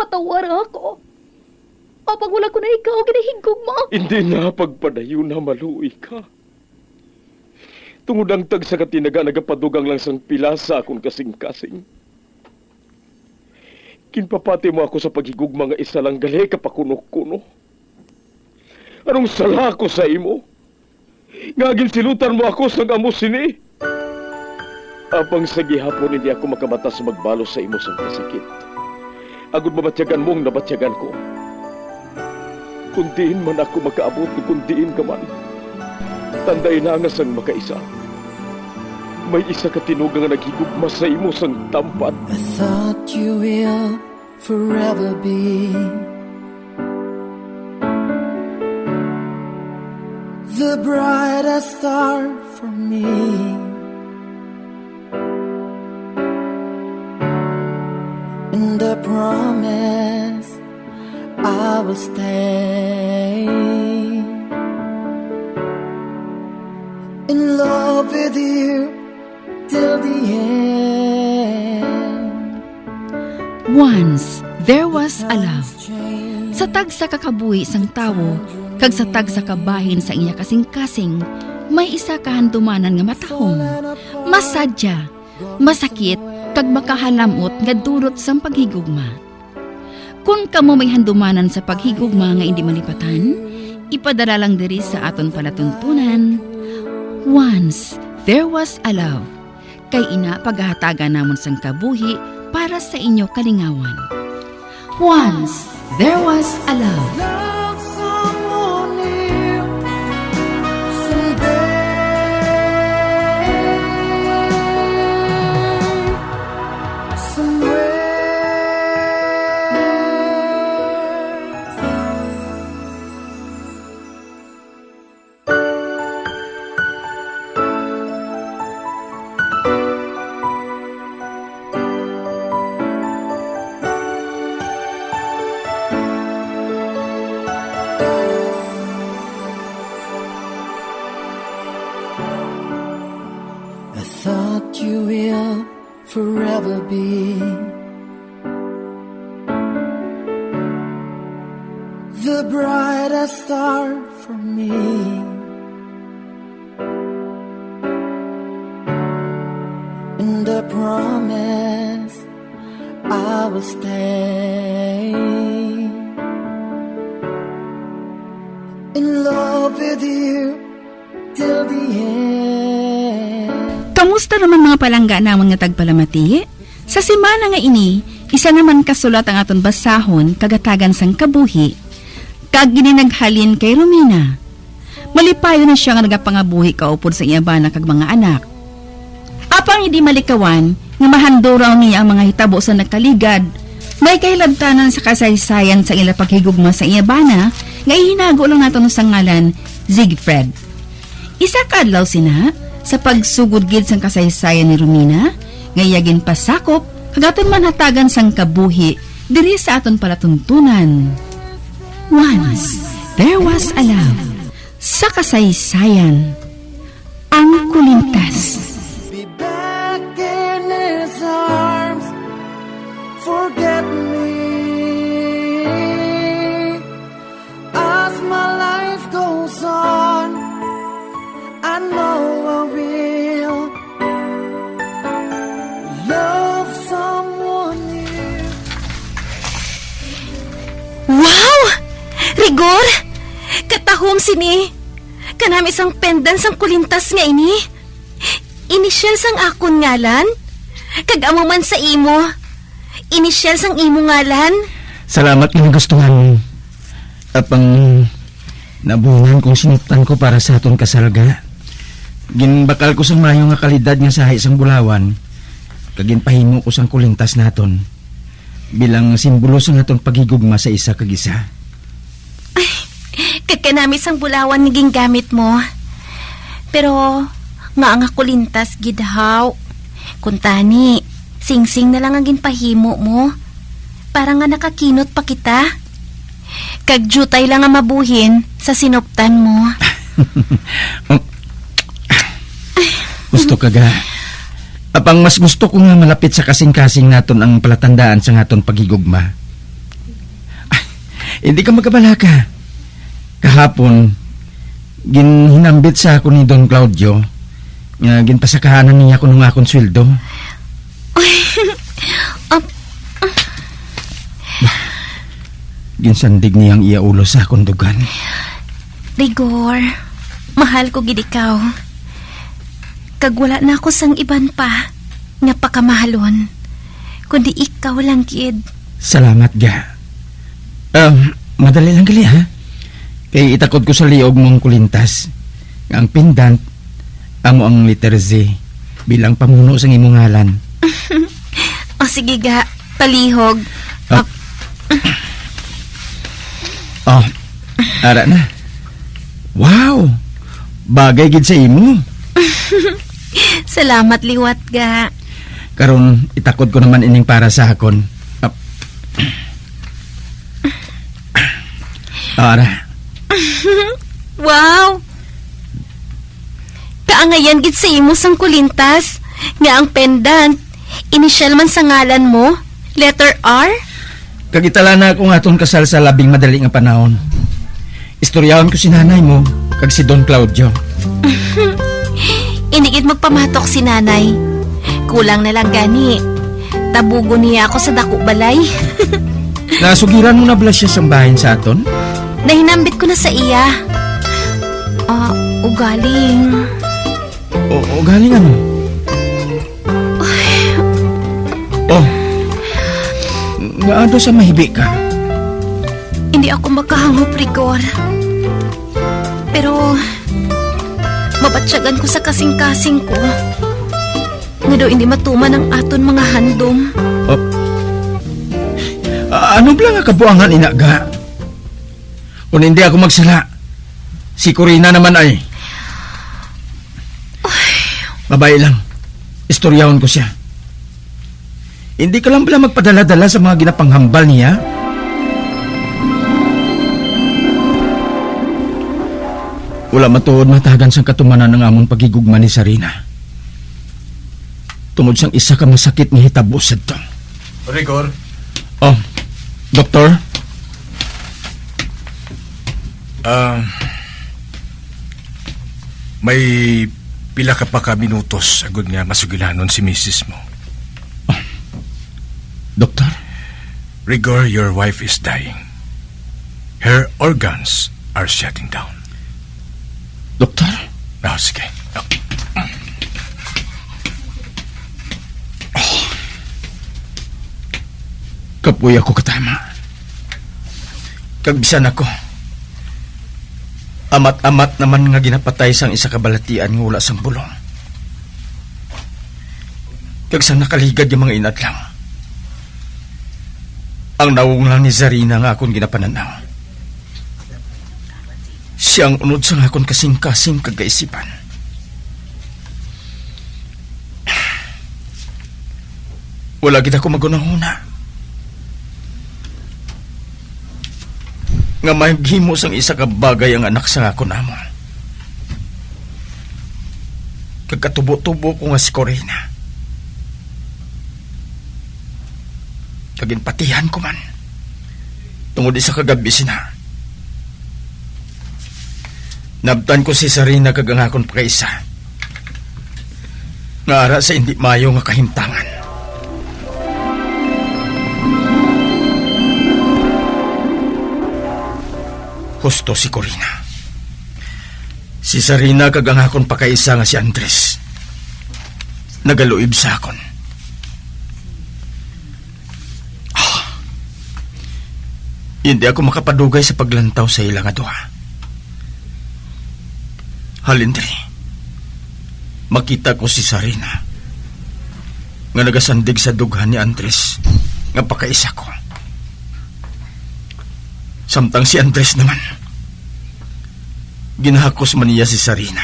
patawar ako. Apang wala ko na ikaw, ginahigugma. Hindi na pagpadayo na maluoy ka. Tungod ang tag sa katinaga nagapadugang lang sang pila sa akong kasing-kasing. Kinpapati mo ako sa paghigugma nga isa lang gali kapakuno-kuno. Anong sala ko sa imo? Ngagin silutan mo ako sa amo sini. Apang sa gihapon hindi ako makabatas magbalo sa imo sang kasakit. Agud mabatyagan mong nabatyagan ko. Kundiin man ako makaabot, kundiin ka man. Tanday na nga sang makaisa. May isa ka tinugang nga naghigugma sa imo sang tampat. I thought you will forever be the brightest star for me. And I promise I will stay in love with you till the end. Once, there was a love. Sa tag sa kakabuhi sang tawo, kag sa tag sa kabahin sa iya kasing-kasing, may isa kahandumanan nga matahong, masadya, masakit, kag makahalamot nga durot sang paghigugma. Kung kamo may handumanan sa paghigugma nga hindi malipatan, ipadala lang diri sa aton palatuntunan. Once, there was a love. Kay ina paghahatagan namon sang kabuhi para sa inyo kalingawan. Once, there was a love. Love someone new someday, somewhere. I thought you will forever be the brightest star for me. And I promise I will stay in love with you till the end. Kamusta naman mga palangga namon nga tagpalamati? Sa semana nga ini, isa naman kasulat ang aton basahon kagatagan sang kabuhi. Kag gininaghalin kay Romina. Malipayo na siya nga nagapangabuhi kaupod sa iya bana kag mga anak. Apang hindi malikawan, nga mahanduraw niya ang mga hitabo sa nakaligad, may kahilabtanan sa kasaysayan sa ila paghigugma sa iya bana, nga ihinago lang naton sa ngalan, Siegfried. Isa kadlaw sina, sa pagsugod gid sang kasaysayan ni Romina, ngayagin pasakop, kagaton man hatagan sang kabuhi, diri sa aton palatuntunan. Once, there was a love. Sa kasaysayan, ang kulintas. Be back in his arms, forget me as my life goes on. I know I will love someone new. Wow! Rigor! Katahom sini. Kanami isang pendant sang kulintas nga ini. Inisyal sang akon ngalan. Kagamo man sa imo. Inisyal sang imo ngalan. Salamat nga gustuhan mo. Apang nabunan kong sinuptan ko para sa aton kasalga. Ginbakal ko sang mayo nga kalidad nga sahay sang bulawan. Kaginpahimo ko sang kulintas naton. Bilang simbolo sa aton paghigugma sa isa kag isa. Kagkanami sang bulawan naging gamit mo. Pero nga ang kulintas gidhaw. Kuntani, sing-sing na lang ang ginpahimo mo. Para nga nakakinot pa kita. Kagjutay lang ang mabuhin sa sinuptan mo. Gusto ka ga? Apang mas gusto ko nga malapit sa kasing-kasing naton ang palatandaan sa aton paghigugma. Hindi ka magkabalaka. Kahapon, hinambit sa ako ni Don Claudio nga ginpasakahanan niya ko nung akong sweldo. Ginsandig niyang iaulo sa akong dugan. Rigor, mahal ko gid ikaw. Kag wala na ako sang iban pa nga pakamahalon, kundi ikaw lang gid. Salamat ga. Madali lang gali ha. Kay itakod ko sa liog mong kulintas. Nga ang pendant, amo ang letter Z bilang pamuno sa imong ngalan. O sige ga, palihog. Ara na. Wow! Bagay gid sa imo. Salamat liwat ga. Karon itakod ko naman ining para sa akon. Ara. Wow! Kaangayan gid sa imo sang kulintas nga ang pendant inisyal man sa ngalan mo, letter R. Kagitala na ako nga atong kasal sa labing madali nga panahon. Istoryawan ko si nanay mo kag si Don Claudio. Hindi gid magpamatok si nanay. Kulang na lang gani. Tabugo niya ako sa dako balay. Nasugiran mo na bala siya sa bahin sa aton? Nahinambit ko na sa iya. Ugaling. O galing ano? Nga ano sa mahibi ka? Hindi ako makahangop, Rigor. Pero, mabatsyagan ko sa kasing-kasing ko. Nga daw hindi matuman ang aton mga handom. Ano ba nga kabuangan inaga? Kung hindi ako magsala, si Corina naman ay... Babae lang. Istoryahon ko siya. Hindi ka lang pala magpadala-dala sa mga ginapanghambal niya? Wala matuod matagan sang katumanan ng amon pagigugma ni Sarina. Tungod sang isa ka masakit ni hitabo sa to. Rigor, Doktor? may pila ka pa ka minutos agud nga masugilanon si misis mo. Doktor? Rigor, your wife is dying. Her organs are shutting down. Doktor? Sige. Kapuy ako katama. Kagbisan ako. Amat-amat naman nga ginapatay sang isa kabalatian nga wala sang bulong. Kagsang nakaligad yung mga inadlang. Ang nawong lang ni Zarina nga akong ginapananaw. Siyang unod sang akong kasing-kasing kagaisipan. Wala kita ko magunahuna. Nga maghimo sang isa ka bagay ang anak sa ako namo. Kagkatubo-tubo ko nga si Corina. Kaginpatihan ko man. Tungod isa kagabi sina. Nabtan ko si Sarina kag ang akong pakaisa. Nga ara sa hindi mayo nga kahimtangan. Husto si Corina. Si Sarina kag ang akong pakaisa nga si Andres. Nagaluib sa akon. Hindi ako makapadugay sa paglantaw sa ilang aduha. Halindri, makita ko si Sarina nga nagasandig sa dughan ni Andres nga pakaisa ko. Samtang si Andres naman, ginahakos man niya si Sarina.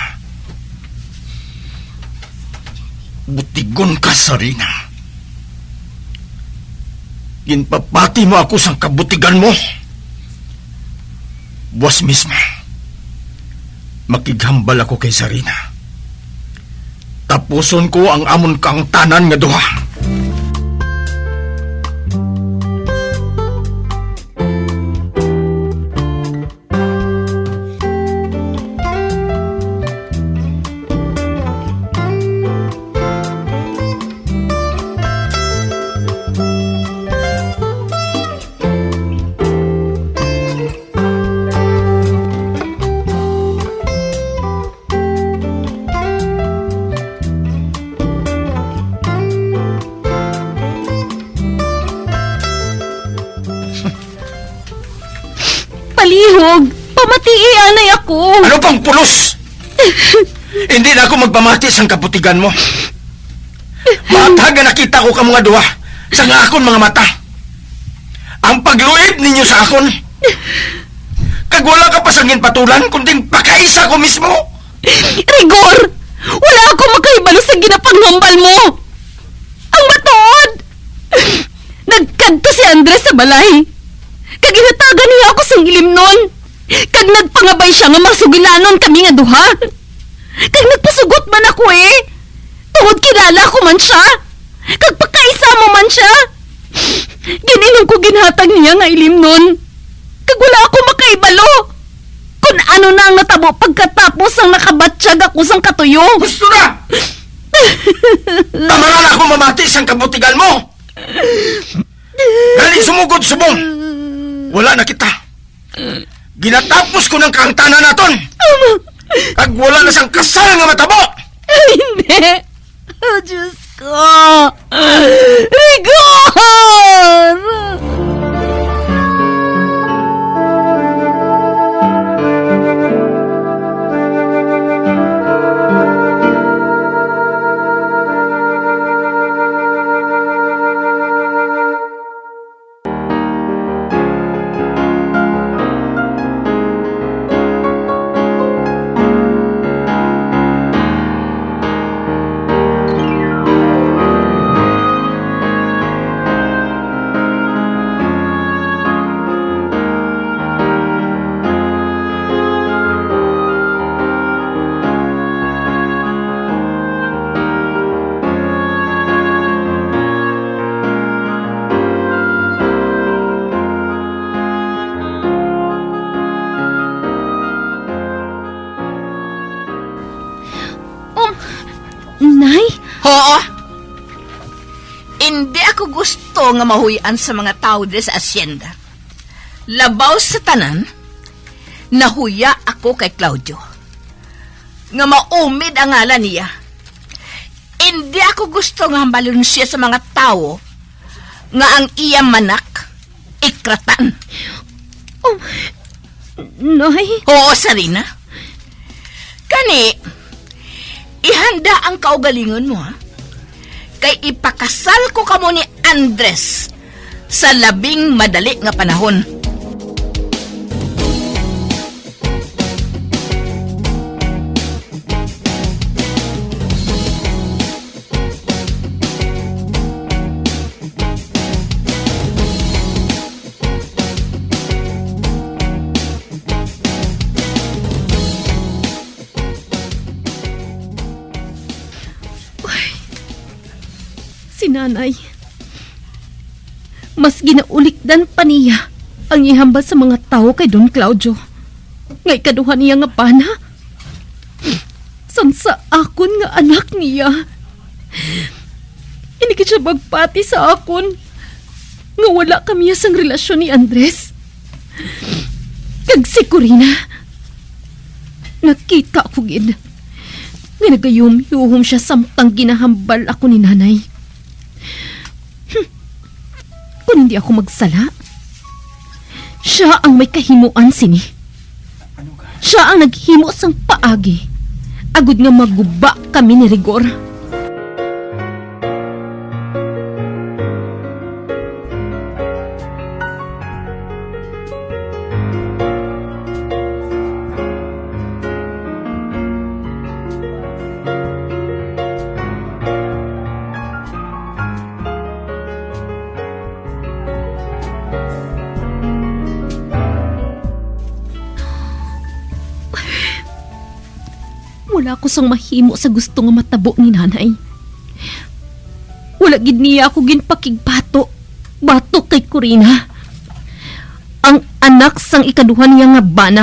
Butigon ka, Sarina. Ginpapati mo ako sa kabutigan mo. Buwas mismo, makighambal ako kay Sarina. Tapuson ko ang amon kang tanan nga duha. palihog. Pamatii anay ako. Ano pang pulos? Hindi na ako magpamati sang kaputigan mo. Matag nga nakita ko ka mga duha sa nga akon mga mata. Ang pagluib ninyo sa akon. Kag wala ka pa sang ginpatulan, kunding pakaisa ko mismo. Rigor! Wala ako makaibalo sa ginapanghambal mo! Ang matuod! Nagkadto si Andres sa balay. Kag inatagan niya ako sang ilim nun. Kag nagpangabay siya nga masugilanon kami nga duha. Kag nagpasugot man ako eh. Tungod kilala ko man siya. Kag pagkaisa mo man siya. Gininong ko ginhatag niya nga ilim nun. Kag wala ako makaibalo. Kung ano na ang natabo pagkatapos ang nakabatsyag ako sang katuyo. Gusto na! Tama na ako mamati sang kabutigan mo. Gali sumugod subong. Wala na kita. Ginatapos ko ng kahangtanan naton. Kag wala na sang kasal nga matabo. Hindi. Oh, Diyos ko. Rigor! Nay? Oo. Hindi ako gusto nga mahuyan sa mga tao din sa asyenda. Labaw sa tanan, nahuya ako kay Claudio. Nga maumid ang ngalan niya. Hindi ako gusto nga hambalon siya sa mga tao nga ang iya manak ikratan. Oh, Nay? Oo, Sarina. Kani, ihanda ang kaugalingon mo, ha? Kay ipakasal ko kamo ni Andres sa labing madali nga panahon. Si Nanay. Mas ginaulikdan pa niya ang ihambal sa mga tao kay Don Claudio. Ngay kaduha niya nga pana. Sang sa akon nga anak niya. Hindi ka siya magpati sa akon. Nga wala kami sang relasyon ni Andres. Kag si Corina. Nakita ko gid. Nga nagayum-yuhom siya samtang ginahambal ako ni Nanay. Kung hindi ako magsala, siya ang may kahimuan sini. Siya ang naghimo sang paagi. Agud nga maguba kami ni Rigor. Wala ko sang mahimo sa gusto nga matabo ni Nanay. Wala gid niya ako ginpakigbato. Bato kay Corina. Ang anak sang ikaduha niya nga bana.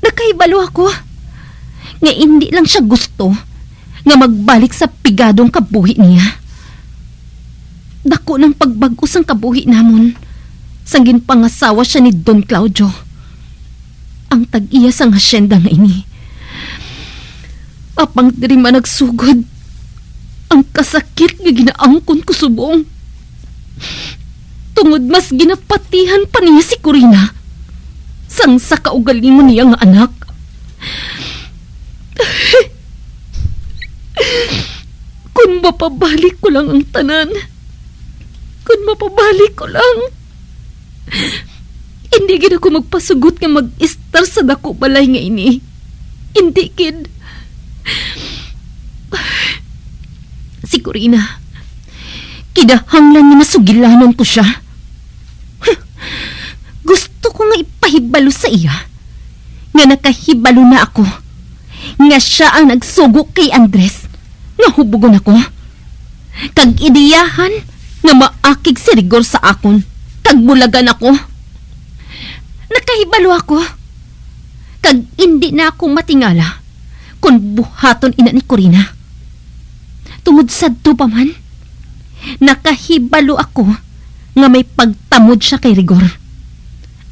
Nakahibalo ako. Nga hindi lang siya gusto nga magbalik sa pigadong kabuhi niya. Dako ng pagbago sang kabuhi namon. Sang ginpangasawa siya ni Don Claudio. Ang tag-iya sang hasyenda nga ini. Apang diri man nagsugod. Ang kasakit nga ginaangkon ko subong. Tungod mas ginapatihan pa niya si Corina. sang sa kaugalingon niya nga anak. Kung mapabalik ko lang ang tanan, kung mapabalik ko lang, hindi gid ako magpasugot nga mag-istar sa dako balay nga ini. Hindi kid. Si Corina, kidahanglan nga masugilanon ko siya. Gusto ko nga ipahibalo sa iya nga nakahibalo na ako nga siya ang nagsugo kay Andres nga hubugon ako kag ideyahan nga maakig si rigor sa akon kag bulagan ako. Nakahibalo ako kag hindi na ako matingala kung buhaton ina ni Corina. Tungod sadto pa man, nakahibalo ako nga may pagtamod siya kay Rigor.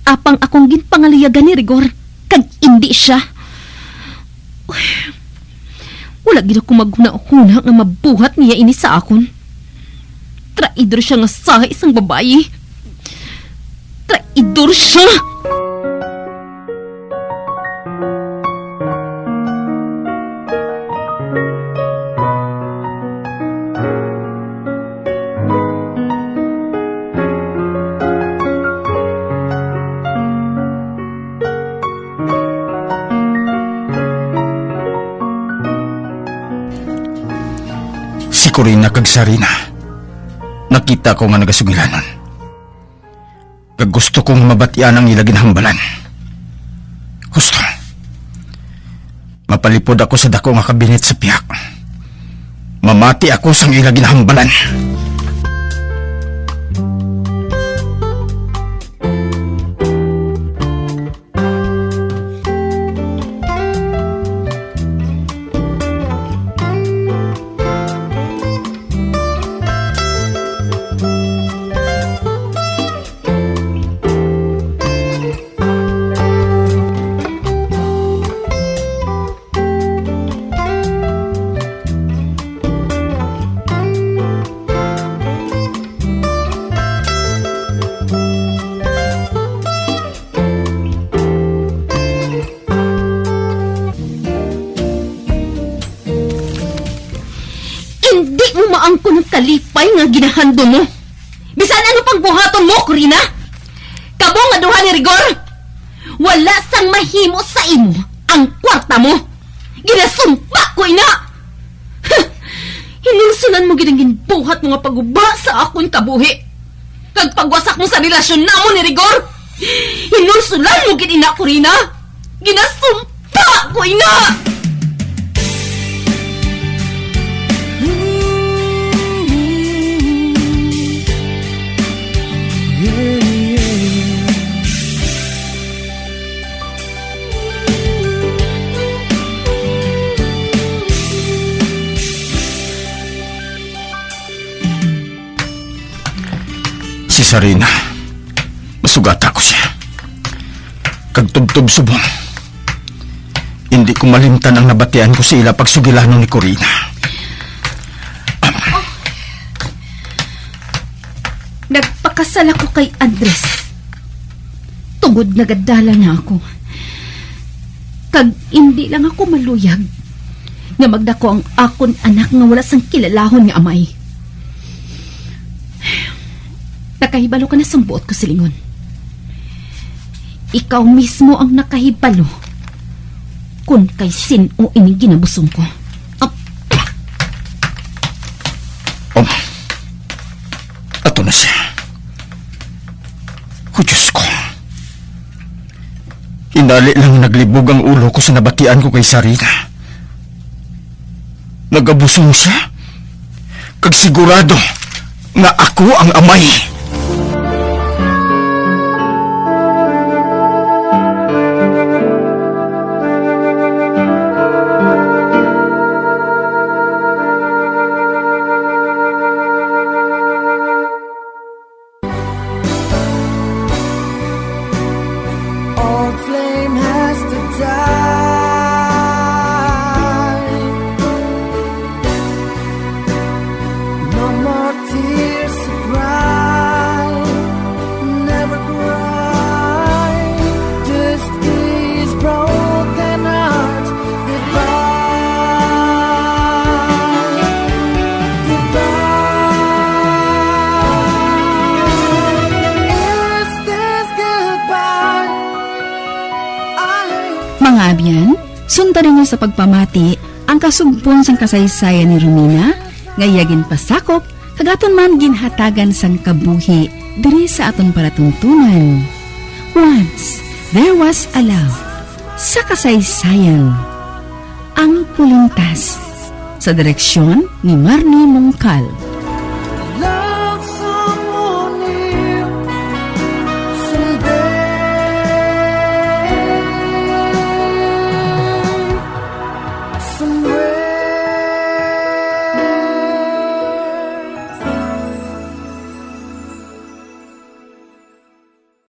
Apang akong ginpangaliyagan ni Rigor, kag hindi siya. Uy, wala gid ako maghuna-huna nga mabuhat niya ini sa akon. Traidor siya nga sa isang babayi. Traidor siya! Si Corina kag Sarina, nakita ko nga nagasugilanon. Kag gusto kong mabatian ang ila ginhambalan. Gusto. Mapalipod ako sa dako nga kabinet sa piyak. Mamati ako sa ila ginhambalan. Ang ko ng kalipay nga ginahando mo. Bisan ano pang buhaton mo, Corina? Kabo nga duha ni Rigor. Wala sang mahimo sa imo ang kwarta mo. Ginasumpa ko ina. Hinulsunan mo ginang ginbuhat mo nga paguba sa akong kabuhi. Kag pagwasak mo sa relasyon namo ni Rigor. Hinulsunan mo gid ina, Corina. Ginasumpa ko ina. Si Sarina, masugata ko siya. Kag tubtob subong. Hindi ko malimtan ang nabatian ko sa ila pagsugilanon ni Corina. Nagpakasal ako kay Andres. Tungod nagadala na ako. Kag hindi lang ako maluyag nga magdako ang akon anak nga wala sang kilalahon nga amay. Nakahibalo ka na sa buot ko, silingon. Ikaw mismo ang nakahibalo kung kay sino ining ginabusong ko. Ato na siya. O Diyos ko. Inali lang naglibog ang ulo ko sa nabatian ko kay Sarina. Nagabusong siya. Kag sigurado nga ako ang amay. Old flame has to die. No more tears to cry. Abyan, sundan niya sa pagpamati ang kasugbon sang kasaysayan ni Romina, ngayagin pasakop, kagaton man ginhatagan sang kabuhi, diri sa aton palatuntunan. Once, there was a love. Sa kasaysayan, ang Kulintas. Sa direksyon ni Marnie Mongcal.